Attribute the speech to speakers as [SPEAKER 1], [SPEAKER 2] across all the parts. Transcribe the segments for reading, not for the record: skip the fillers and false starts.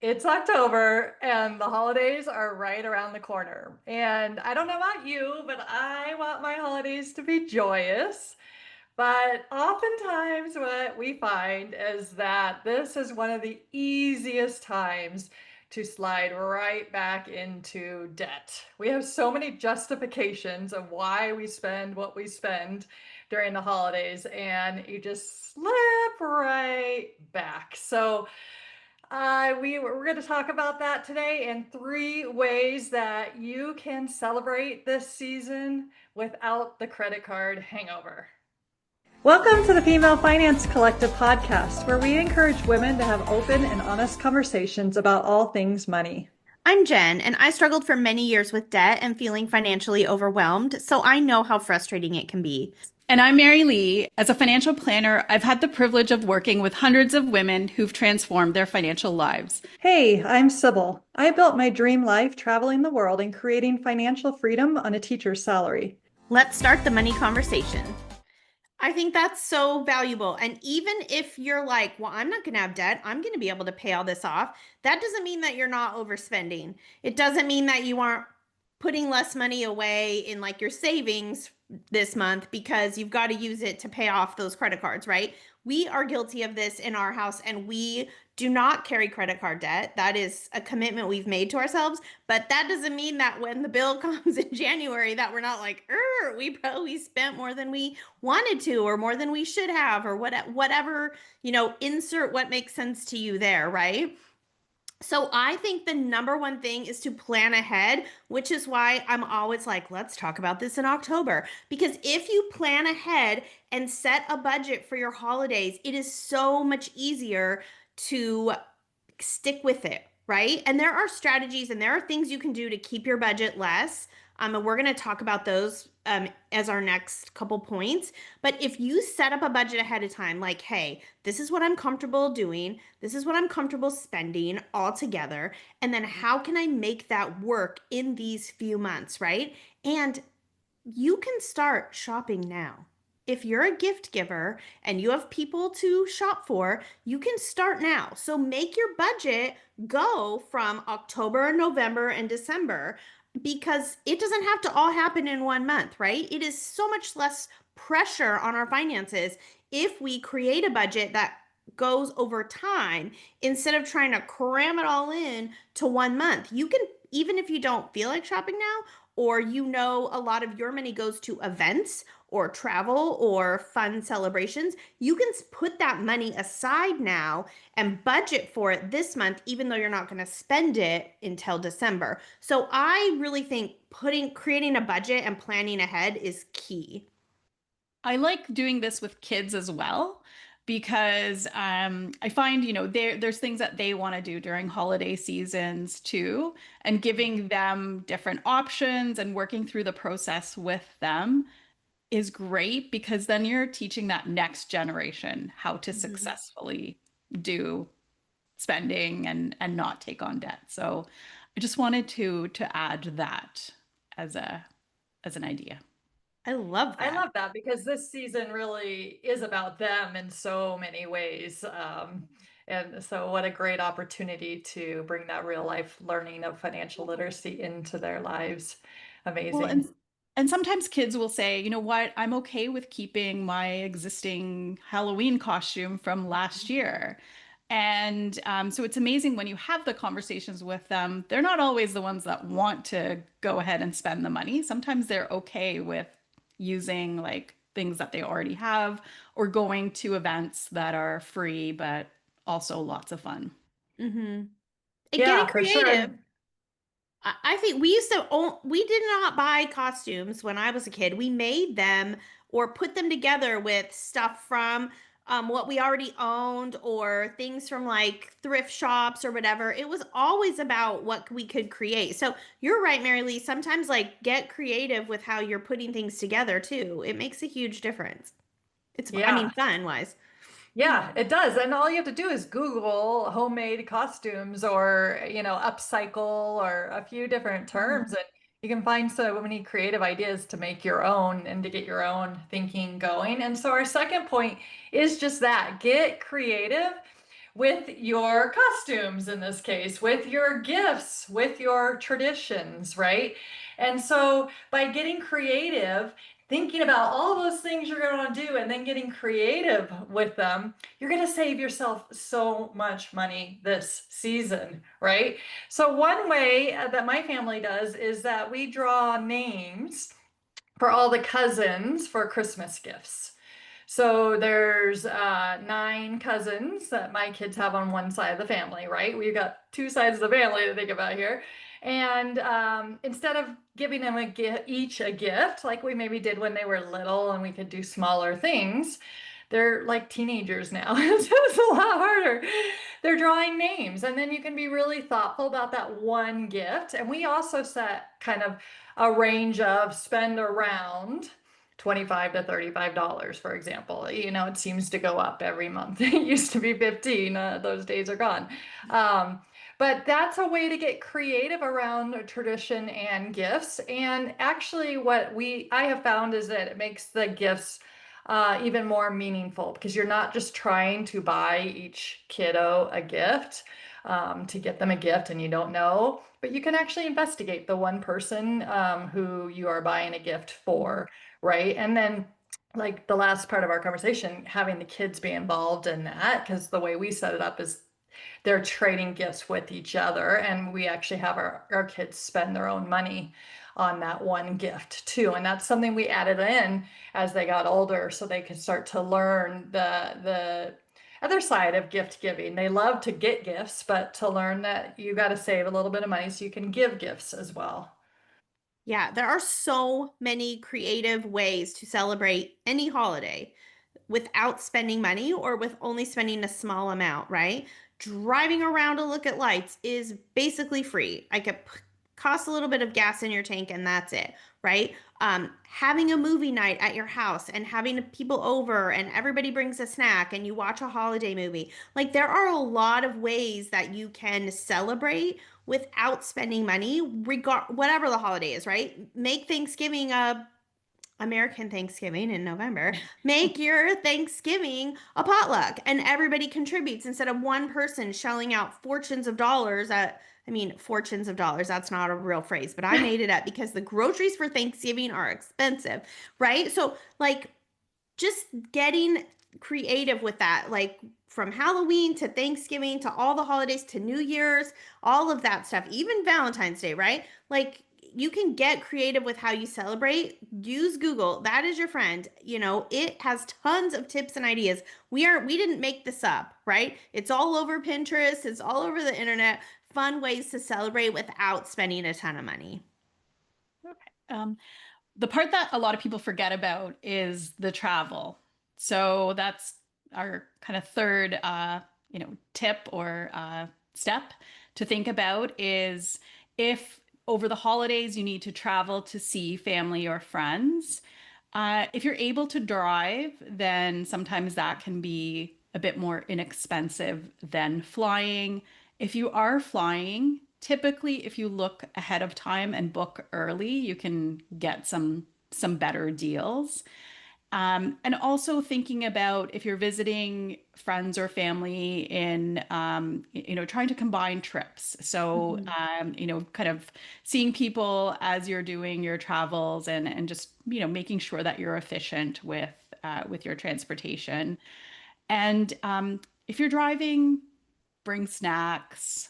[SPEAKER 1] It's October and the holidays are right around the corner. And I don't know about you, but I want my holidays to be joyous. But oftentimes, what we find is that this is one of the easiest times to slide right back into debt. We have so many justifications of why we spend what we spend during the holidays, and you just slip right back. We're going to talk about that today in three ways that you can celebrate this season without the credit card hangover. Welcome to the Female Finance Collective podcast, where we encourage women to have open and honest conversations about all things money.
[SPEAKER 2] I'm Jen, and I struggled for many years with debt and feeling financially overwhelmed, so I know how frustrating it can be.
[SPEAKER 3] And I'm Mary Lee. As a financial planner, I've had the privilege of working with hundreds of women who've transformed their financial lives.
[SPEAKER 1] Hey, I'm Sybil. I built my dream life traveling the world and creating financial freedom on a teacher's salary.
[SPEAKER 2] Let's start the money conversation. I think that's so valuable. And even if you're like, well, I'm not going to have debt, I'm going to be able to pay all this off, that doesn't mean that you're not overspending. It doesn't mean that you aren't putting less money away in like your savings this month because you've got to use it to pay off those credit cards, right? We are guilty of this in our house and we do not carry credit card debt. That is a commitment we've made to ourselves, but that doesn't mean that when the bill comes in January that we're not like, we probably spent more than we wanted to or more than we should have or whatever, insert what makes sense to you there, right? So I think the number one thing is to plan ahead, which is why I'm always like, let's talk about this in October. Because if you plan ahead and set a budget for your holidays, it is so much easier to stick with it, right? And there are strategies and there are things you can do to keep your budget less. And we're going to talk about those as our next couple points. But if you set up a budget ahead of time, like, hey, this is what I'm comfortable doing, this is what I'm comfortable spending all together, and then how can I make that work in these few months, right? And you can start shopping now. If you're a gift giver and you have people to shop for, you can start now. So make your budget go from October, November, and December because it doesn't have to all happen in one month, right? It is so much less pressure on our finances if we create a budget that goes over time instead of trying to cram it all in to one month. You can, even if you don't feel like shopping now, or a lot of your money goes to events or travel or fun celebrations, you can put that money aside now and budget for it this month, even though you're not going to spend it until December. So I really think creating a budget and planning ahead is key.
[SPEAKER 3] I like doing this with kids as well because I find, there's things that they want to do during holiday seasons too, and giving them different options and working through the process with them is great because then you're teaching that next generation how to
[SPEAKER 2] Mhm.
[SPEAKER 3] successfully do spending and not take on debt. So I just wanted to add that as a as an idea.
[SPEAKER 2] I love
[SPEAKER 1] I
[SPEAKER 2] that.
[SPEAKER 1] love that because this season really is about them in so many ways. And so, what a great opportunity to bring that real life learning of financial literacy into their lives.
[SPEAKER 3] Well,
[SPEAKER 1] Amazing.
[SPEAKER 3] and sometimes kids will say, you know what, I'm okay with keeping my existing Halloween costume from last year. And so it's amazing when you have the conversations with them. They're not always the ones that want to go ahead and spend the money. Sometimes they're okay with using like things that they already have or going to events that are free, but also lots of fun.
[SPEAKER 2] Mm-hmm. And getting
[SPEAKER 1] Yeah, for
[SPEAKER 2] creative.
[SPEAKER 1] sure.
[SPEAKER 2] I think we used to own, we did not buy costumes when I was a kid. We made them or put them together with stuff from what we already owned or things from like thrift shops or whatever. It was always about what we could create. So you're right, Mary Lee. Sometimes like get creative with how you're putting things together too. It makes a huge difference. I mean,
[SPEAKER 1] Yeah.
[SPEAKER 2] fun wise.
[SPEAKER 1] Yeah, it does. And all you have to do is Google homemade costumes or, upcycle or a few different terms.
[SPEAKER 2] Mhm.
[SPEAKER 1] And you can find so many creative ideas to make your own and to get your own thinking going. And so our second point is just that get creative with your costumes in this case, with your gifts, with your traditions, right? And so by getting creative, thinking about all those things you're going to do and then getting creative with them, you're going to save yourself so much money this season, right? So one way that my family does is that we draw names for all the cousins for Christmas gifts. So there's 9 cousins that my kids have on one side of the family, right? We've got 2 sides of the family to think about here. And instead of giving them each a gift, like we maybe did when they were little and we could do smaller things, they're like teenagers now. It's a lot harder. They're drawing names, and then you can be really thoughtful about that one gift. And we also set kind of a range of spend around $25 to $35, for example. You know, it seems to go up every month. It used to be 15. Those days are gone. Um, but that's a way to get creative around tradition and gifts. And actually, what I have found is that it makes the gifts even more meaningful because you're not just trying to buy each kiddo a gift to get them a gift and you don't know, but you can actually investigate the one person who you are buying a gift for, right? And then, like the last part of our conversation, having the kids be involved in that, because the way we set it up is they're trading gifts with each other, and we actually have our kids spend their own money on that one gift too. And that's something we added in as they got older so they could start to learn the other side of gift giving. They love to get gifts, but to learn that you got to save a little bit of money so you can give gifts as well.
[SPEAKER 2] Yeah, there are so many creative ways to celebrate any holiday without spending money or with only spending a small amount, right? Driving around to look at lights is basically free. I could cost a little bit of gas in your tank and that's it, right? Having a movie night at your house and having people over and everybody brings a snack and you watch a holiday movie. Like there are a lot of ways that you can celebrate without spending money, regard whatever the holiday is, right? Make Thanksgiving a American Thanksgiving in November. Make your Thanksgiving a potluck and everybody contributes instead of one person shelling out fortunes of dollars I mean, fortunes of dollars, that's not a real phrase, but I made it up because the groceries for Thanksgiving are expensive, right? So, like, just getting creative with that, like from Halloween to Thanksgiving to all the holidays to New Year's, all of that stuff, even Valentine's Day, right? Like you can get creative with how you celebrate. Use Google. That is your friend. You know, it has tons of tips and ideas. We didn't make this up, right? It's all over Pinterest, it's all over the internet. Fun ways to celebrate without spending a ton of money.
[SPEAKER 3] Okay. The part that a lot of people forget about is the travel. So that's our kind of third, tip or step to think about is if over the holidays you need to travel to see family or friends. If you're able to drive, then sometimes that can be a bit more inexpensive than flying. If you are flying, typically if you look ahead of time and book early, you can get some better deals. And also thinking about if you're visiting friends or family in, trying to combine trips. So,
[SPEAKER 2] Mhm.
[SPEAKER 3] kind of seeing people as you're doing your travels and just, making sure that you're efficient with your transportation. And if you're driving, bring snacks,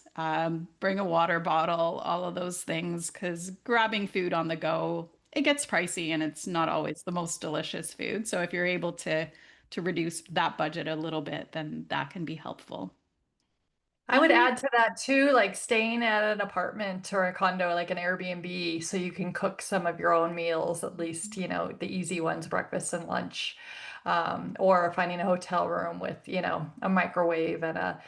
[SPEAKER 3] bring a water bottle, all of those things, because grabbing food on the go, it gets pricey and it's not always the most delicious food. So if you're able to reduce that budget a little bit, then that can be helpful.
[SPEAKER 1] I would add to that too, like staying at an apartment or a condo, like an Airbnb, so you can cook some of your own meals, at least, you know, the easy ones, breakfast and lunch. Or finding a hotel room with, you know, a microwave and a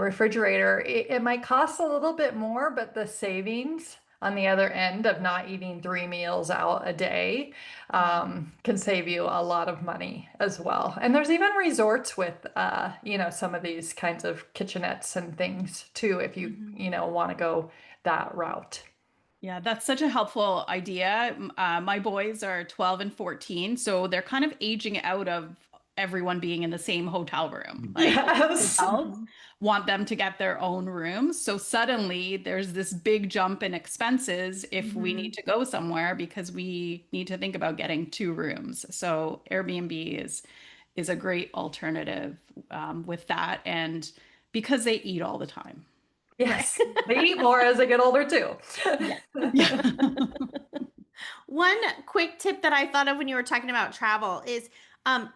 [SPEAKER 1] refrigerator. It might cost a little bit more, but the savings on the other end of not eating 3 meals out a day can save you a lot of money as well. And there's even resorts with, you know, some of these kinds of kitchenettes and things too, if you,
[SPEAKER 2] Mhm.
[SPEAKER 1] you know, want to go that route.
[SPEAKER 3] Yeah, that's such a helpful idea. My boys are 12 and 14, so they're kind of aging out of everyone being in the same hotel room. Like
[SPEAKER 1] Yes.
[SPEAKER 3] hotels want them to get their own rooms. So suddenly there's this big jump in expenses if we need
[SPEAKER 1] Mhm.
[SPEAKER 3] to go somewhere because we need to think about getting two rooms. So Airbnb is a great alternative with that, and because they eat all the time.
[SPEAKER 2] Right.
[SPEAKER 1] Yes. They eat more as they get older too.
[SPEAKER 3] Yeah. Yeah.
[SPEAKER 2] One quick tip that I thought of when you were talking about travel is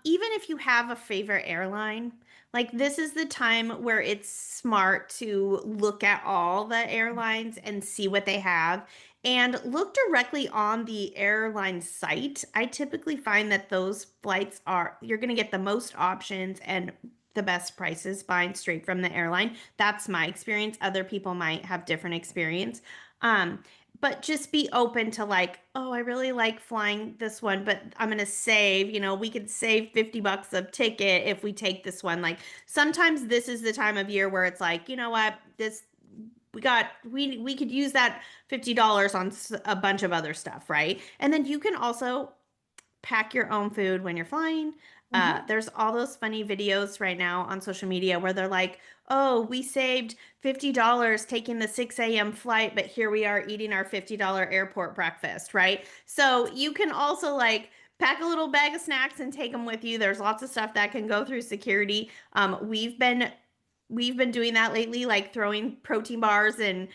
[SPEAKER 2] even if you have a favorite airline, like this is the time where it's smart to look at all the airlines and see what they have and look directly on the airline site. I typically find that those flights are, you're going to get the most options and the best prices buying straight from the airline. That's my experience. Other people might have different experience. Um, but just be open to like, oh, I really like flying this one, but I'm gonna save, we could save $50 a ticket if we take this one. Like sometimes this is the time of year where it's like, you know what, this we could use that $50 on a bunch of other stuff, right? And then you can also pack your own food when you're flying.
[SPEAKER 1] Mhm.
[SPEAKER 2] There's all those funny videos right now on social media where they're like, oh, we saved $50 taking the 6 a.m. flight, but here we are eating our $50 airport breakfast, right? So you can also like pack a little bag of snacks and take them with you. There's lots of stuff that can go through security. We've been doing that lately, like throwing protein bars and,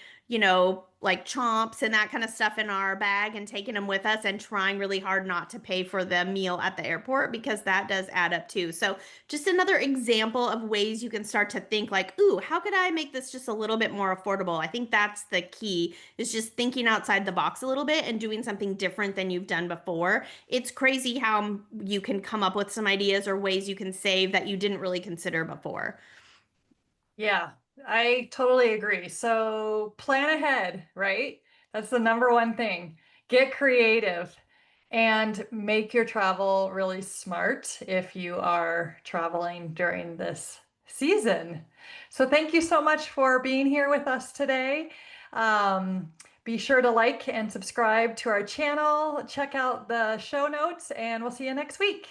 [SPEAKER 2] like chomps and that kind of stuff in our bag and taking them with us and trying really hard not to pay for the meal at the airport because that does add up too. So, just another example of ways you can start to think like, ooh, how could I make this just a little bit more affordable? I think that's the key is just thinking outside the box a little bit and doing something different than you've done before. It's crazy how you can come up with some ideas or ways you can save that you didn't really consider before.
[SPEAKER 1] Yeah, I totally agree. So plan ahead, right? That's the number one thing. Get creative and make your travel really smart if you are traveling during this season. So thank you so much for being here with us today. Um, be sure to like and subscribe to our channel. Check out the show notes, and we'll see you next week.